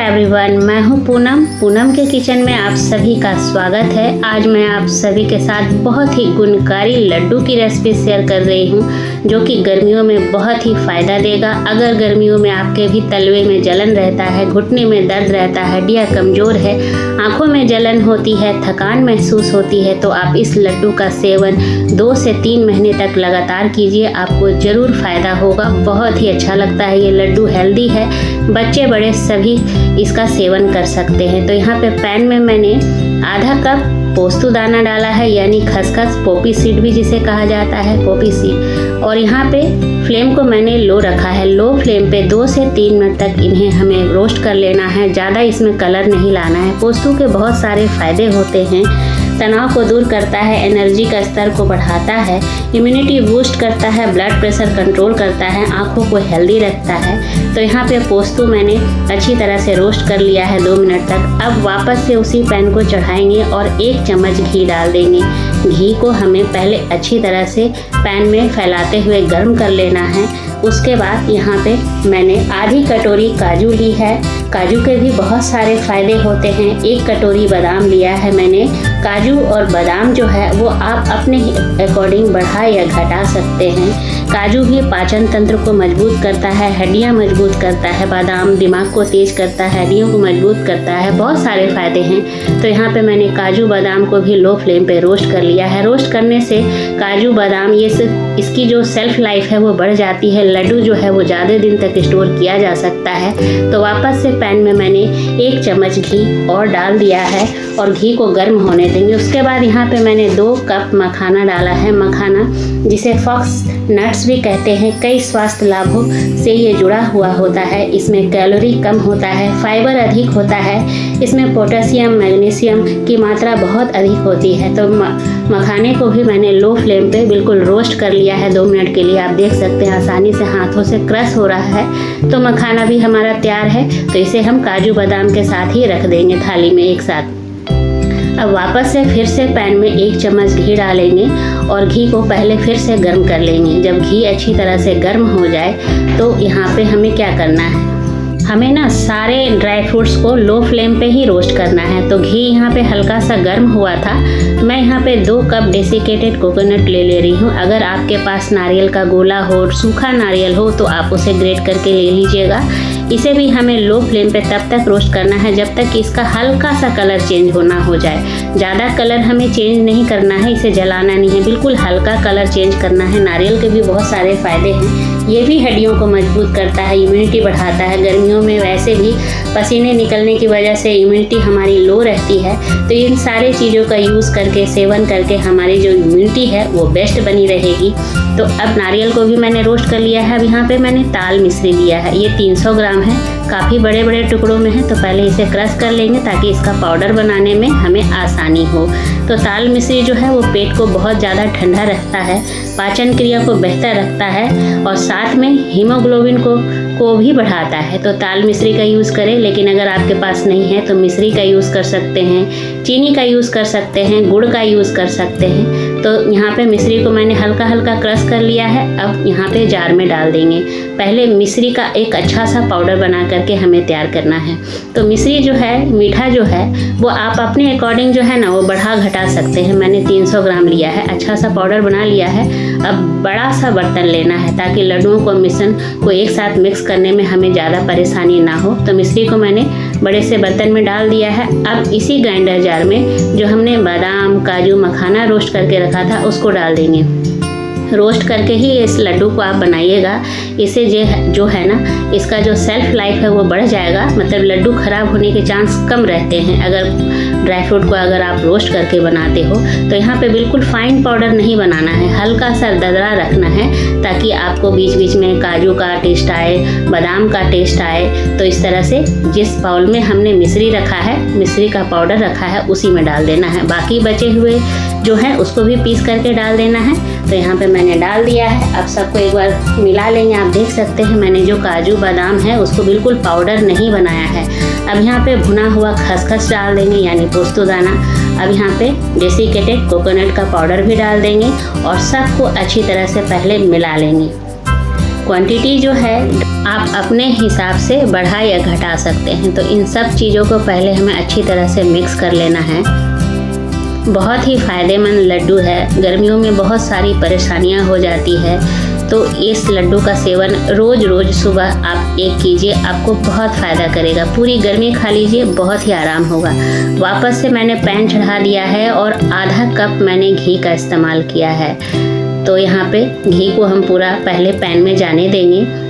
Everyone, मैं हूं पूनम के किचन में आप सभी का स्वागत है। आज मैं आप सभी के साथ बहुत ही गुणकारी लड्डू की रेसिपी शेयर कर रही हूं, जो कि गर्मियों में बहुत ही फ़ायदा देगा। अगर गर्मियों में आपके भी तलवे में जलन रहता है, घुटने में दर्द रहता है, हड्डियाँ कमज़ोर है, आँखों में जलन होती है, थकान महसूस होती है, तो आप इस लड्डू का सेवन 2 से 3 महीने तक लगातार कीजिए। आपको ज़रूर फ़ायदा होगा। बहुत ही अच्छा लगता है। ये लड्डू हेल्दी है, बच्चे बड़े सभी इसका सेवन कर सकते हैं। तो यहाँ पे पैन में मैंने आधा कप पोस्तु दाना डाला है, यानी खसखस, पोपी सीड भी जिसे कहा जाता है, पोपी सीड। और यहाँ पे फ्लेम को मैंने लो रखा है। लो फ्लेम पे 2 से 3 मिनट तक इन्हें हमें रोस्ट कर लेना है। ज़्यादा इसमें कलर नहीं लाना है। पोस्तु के बहुत सारे फ़ायदे होते हैं। तनाव को दूर करता है, एनर्जी का स्तर को बढ़ाता है, इम्यूनिटी बूस्ट करता है, ब्लड प्रेशर कंट्रोल करता है, आँखों को हेल्दी रखता है। तो यहाँ पे पोस्तु मैंने अच्छी तरह से रोस्ट कर लिया है 2 मिनट तक। अब वापस से उसी पैन को चढ़ाएंगे और 1 चम्मच घी डाल देंगे। घी को हमें पहले अच्छी तरह से पैन में फैलाते हुए गर्म कर लेना है। उसके बाद यहाँ पे मैंने आधी कटोरी काजू ली है। काजू के भी बहुत सारे फ़ायदे होते हैं। 1 कटोरी बादाम लिया है मैंने। काजू और बादाम जो है वो आप अपने अकॉर्डिंग बढ़ा या घटा सकते हैं। काजू भी पाचन तंत्र को मजबूत करता है, हड्डियाँ मजबूत करता है। बादाम दिमाग को तेज करता है, हड्डियों को मजबूत करता है। बहुत सारे फ़ायदे हैं। तो यहाँ पे मैंने काजू बादाम को भी लो फ्लेम पे रोस्ट कर लिया है। रोस्ट करने से काजू बादाम इसकी जो सेल्फ लाइफ है वो बढ़ जाती है। लड्डू जो है वो ज़्यादा दिन तक स्टोर किया जा सकता है। तो वापस से पैन में मैंने 1 चम्मच घी और डाल दिया है और घी को गर्म होने देंगे। उसके बाद यहाँ पे मैंने 2 कप मखाना डाला है। मखाना जिसे फॉक्स नट्स भी कहते हैं, कई स्वास्थ्य लाभों से ये जुड़ा हुआ होता है। इसमें कैलोरी कम होता है, फाइबर अधिक होता है, इसमें पोटेशियम मैग्नीशियम की मात्रा बहुत अधिक होती है। तो मखाने को भी मैंने लो फ्लेम पे बिल्कुल रोस्ट कर लिया है 2 मिनट के लिए। आप देख सकते हैं आसानी से हाथों से क्रश हो रहा है। तो मखाना भी हमारा तैयार है। तो इसे हम काजू बादाम के साथ ही रख देंगे थाली में एक साथ। अब वापस से फिर से पैन में 1 चम्मच घी डालेंगे और घी को पहले फिर से गर्म कर लेंगे। जब घी अच्छी तरह से गर्म हो जाए तो यहाँ पे हमें क्या करना है, हमें ना सारे ड्राई फ्रूट्स को लो फ्लेम पे ही रोस्ट करना है। तो घी यहाँ पे हल्का सा गर्म हुआ था। मैं यहाँ पे 2 कप डेसिकेटेड कोकोनट ले रही हूँ। अगर आपके पास नारियल का गोला हो, सूखा नारियल हो, तो आप उसे ग्रेट करके ले लीजिएगा। इसे भी हमें लो फ्लेम पे तब तक रोस्ट करना है जब तक कि इसका हल्का सा कलर चेंज होना हो जाए। ज़्यादा कलर हमें चेंज नहीं करना है, इसे जलाना नहीं है, बिल्कुल हल्का कलर चेंज करना है। नारियल के भी बहुत सारे फ़ायदे हैं। ये भी हड्डियों को मजबूत करता है, इम्यूनिटी बढ़ाता है। गर्मियों में वैसे भी पसीने निकलने की वजह से इम्यूनिटी हमारी लो रहती है। तो इन सारे चीज़ों का यूज़ करके, सेवन करके हमारी जो इम्यूनिटी है वो बेस्ट बनी रहेगी। तो अब नारियल को भी मैंने रोस्ट कर लिया है। अब यहाँ पे मैंने ताल मिश्री लिया है। ये 300 ग्राम है, काफ़ी बड़े बड़े टुकड़ों में है। तो पहले इसे क्रश कर लेंगे ताकि इसका पाउडर बनाने में हमें आसानी हो। तो ताल मिश्री जो है वो पेट को बहुत ज़्यादा ठंडा रखता है, पाचन क्रिया को बेहतर रखता है और साथ में हीमोग्लोबिन को भी बढ़ाता है। तो ताल मिश्री का यूज़ करें। लेकिन अगर आपके पास नहीं है तो मिश्री का यूज़ कर सकते हैं, चीनी का यूज़ कर सकते हैं, गुड़ का यूज़ कर सकते हैं। तो यहाँ पे मिश्री को मैंने हल्का हल्का क्रश कर लिया है। अब यहाँ पे जार में डाल देंगे। पहले मिश्री का एक अच्छा सा पाउडर बना करके हमें तैयार करना है। तो मिश्री जो है, मीठा जो है, वो आप अपने अकॉर्डिंग जो है ना वो बढ़ा घटा सकते हैं। मैंने 300 ग्राम लिया है, अच्छा सा पाउडर बना लिया है। अब बड़ा सा बर्तन लेना है ताकि लड्डुओं को मिश्रण को एक साथ मिक्स करने में हमें ज़्यादा परेशानी ना हो। तो मिश्री को मैंने बड़े से बर्तन में डाल दिया है। अब इसी ग्राइंडर जार में जो हमने बादाम, काजू, मखाना रोस्ट करके रखा था उसको डाल देंगे। रोस्ट करके ही इस लड्डू को आप बनाइएगा। इसे जो है ना, इसका जो सेल्फ लाइफ है वो बढ़ जाएगा। मतलब लड्डू ख़राब होने के चांस कम रहते हैं अगर ड्राई फ्रूट को अगर आप रोस्ट करके बनाते हो। तो यहाँ पे बिल्कुल फाइन पाउडर नहीं बनाना है, हल्का सा दरदरा रखना है ताकि आपको बीच बीच में काजू का टेस्ट आए, बादाम का टेस्ट आए। तो इस तरह से जिस बाउल में हमने मिश्री रखा है, मिश्री का पाउडर रखा है, उसी में डाल देना है। बाकी बचे हुए जो है उसको भी पीस करके डाल देना है। तो यहाँ पे मैंने डाल दिया है। अब सबको एक बार मिला लेंगे। आप देख सकते हैं मैंने जो काजू बादाम है उसको बिल्कुल पाउडर नहीं बनाया है। अब यहाँ पे भुना हुआ खसखस डाल देंगे, यानी पोस्तु दाना। अब यहाँ पे डेसिकेटेड कोकोनट का पाउडर भी डाल देंगे और सबको अच्छी तरह से पहले मिला लेंगे। क्वांटिटी जो है आप अपने हिसाब से बढ़ा या घटा सकते हैं। तो इन सब चीज़ों को पहले हमें अच्छी तरह से मिक्स कर लेना है। बहुत ही फ़ायदेमंद लड्डू है। गर्मियों में बहुत सारी परेशानियां हो जाती है, तो इस लड्डू का सेवन रोज़ रोज़ सुबह आप एक कीजिए, आपको बहुत फ़ायदा करेगा। पूरी गर्मी खा लीजिए, बहुत ही आराम होगा। वापस से मैंने पैन चढ़ा दिया है और आधा कप मैंने घी का इस्तेमाल किया है। तो यहाँ पे घी को हम पूरा पहले पैन में जाने देंगे।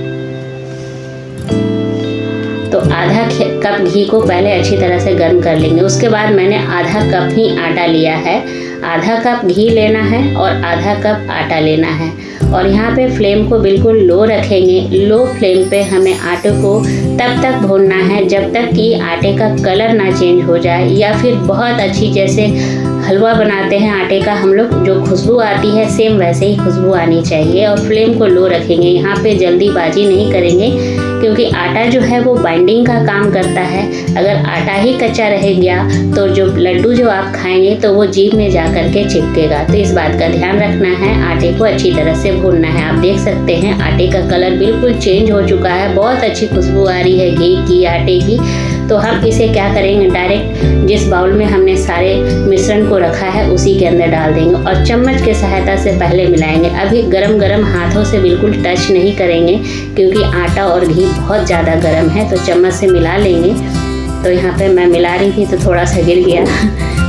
तो आधा कप घी को पहले अच्छी तरह से गर्म कर लेंगे। उसके बाद मैंने आधा कप ही आटा लिया है। आधा कप घी लेना है और आधा कप आटा लेना है। और यहाँ पे फ्लेम को बिल्कुल लो रखेंगे। लो फ्लेम पे हमें आटे को तब तक भूनना है जब तक कि आटे का कलर ना चेंज हो जाए, या फिर बहुत अच्छी, जैसे हलवा बनाते हैं आटे का हम लोग, जो खुशबू आती है सेम वैसे ही खुशबू आनी चाहिए। और फ्लेम को लो रखेंगे। यहाँ पे जल्दीबाजी नहीं करेंगे, क्योंकि आटा जो है वो बाइंडिंग का काम करता है। अगर आटा ही कच्चा रह गया तो जो लड्डू जो आप खाएंगे तो वो जीभ में जा कर के चिपकेगा। तो इस बात का ध्यान रखना है। आटे को अच्छी तरह से भूनना है। आप देख सकते हैं आटे का कलर बिल्कुल चेंज हो चुका है। बहुत अच्छी खुशबू आ रही है घी की, आटे की। तो हम इसे क्या करेंगे, डायरेक्ट जिस बाउल में हमने सारे मिश्रण को रखा है उसी के अंदर डाल देंगे और चम्मच के सहायता से पहले मिलाएंगे। अभी गरम गरम हाथों से बिल्कुल टच नहीं करेंगे, क्योंकि आटा और घी बहुत ज़्यादा गर्म है। तो चम्मच से मिला लेंगे। तो यहाँ पे मैं मिला रही थी तो थोड़ा सा गिर गया।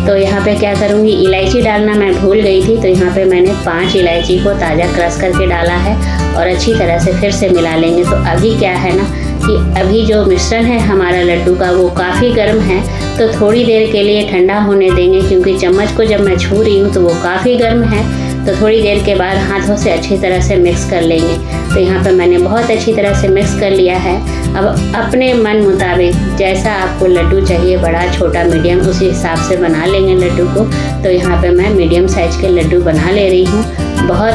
तो यहाँ पे क्या करूँगी, इलायची डालना मैं भूल गई थी। तो यहाँ पे मैंने 5 इलायची को ताज़ा क्रश करके डाला है और अच्छी तरह से फिर से मिला लेंगे। तो अभी क्या है ना कि अभी जो मिश्रण है हमारा लड्डू का वो काफ़ी गर्म है, तो थोड़ी देर के लिए ठंडा होने देंगे, क्योंकि चम्मच को जब मैं छू रही हूँ तो वो काफ़ी गर्म है। तो थोड़ी देर के बाद हाथों से अच्छी तरह से मिक्स कर लेंगे। तो यहाँ पर मैंने बहुत अच्छी तरह से मिक्स कर लिया है। अब अपने मन मुताबिक जैसा आपको लड्डू चाहिए, बड़ा छोटा मीडियम, उसी हिसाब से बना लेंगे लड्डू को। तो यहाँ पे मैं मीडियम साइज़ के लड्डू बना ले रही हूँ। बहुत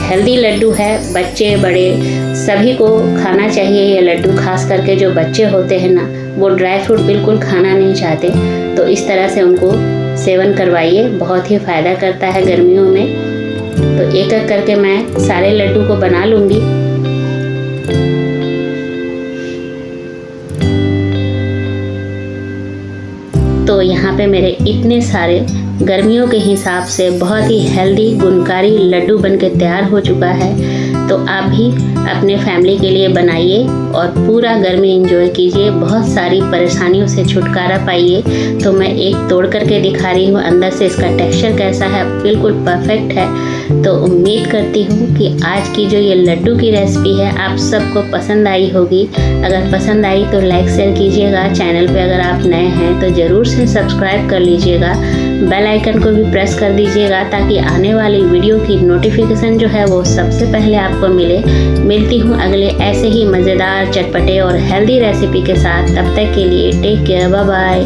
हेल्दी लड्डू है, बच्चे बड़े सभी को खाना चाहिए ये लड्डू। खास करके जो बच्चे होते हैं ना, वो ड्राई फ्रूट बिल्कुल खाना नहीं चाहते, तो इस तरह से उनको सेवन करवाइए। बहुत ही फ़ायदा करता है गर्मियों में। तो एक एक करके मैं सारे लड्डू को बना लूँगी। तो यहाँ पे मेरे इतने सारे गर्मियों के हिसाब से बहुत ही हेल्दी गुणकारी लड्डू बनके तैयार हो चुका है। तो आप भी अपने फैमिली के लिए बनाइए और पूरा गर्मी एंजॉय कीजिए। बहुत सारी परेशानियों से छुटकारा पाइए। तो मैं एक तोड़ करके दिखा रही हूँ, अंदर से इसका टेक्सचर कैसा है, बिल्कुल परफेक्ट है। तो उम्मीद करती हूँ कि आज की जो ये लड्डू की रेसिपी है आप सबको पसंद आई होगी। अगर पसंद आई तो लाइक शेयर कीजिएगा। चैनल पे अगर आप नए हैं तो ज़रूर से सब्सक्राइब कर लीजिएगा। बेल आइकन को भी प्रेस कर दीजिएगा, ताकि आने वाली वीडियो की नोटिफिकेशन जो है वो सबसे पहले आपको मिले। मिलती हूँ अगले ऐसे ही मज़ेदार, चटपटे और हेल्दी रेसिपी के साथ। तब तक के लिए टेक केयर, बाय बाय।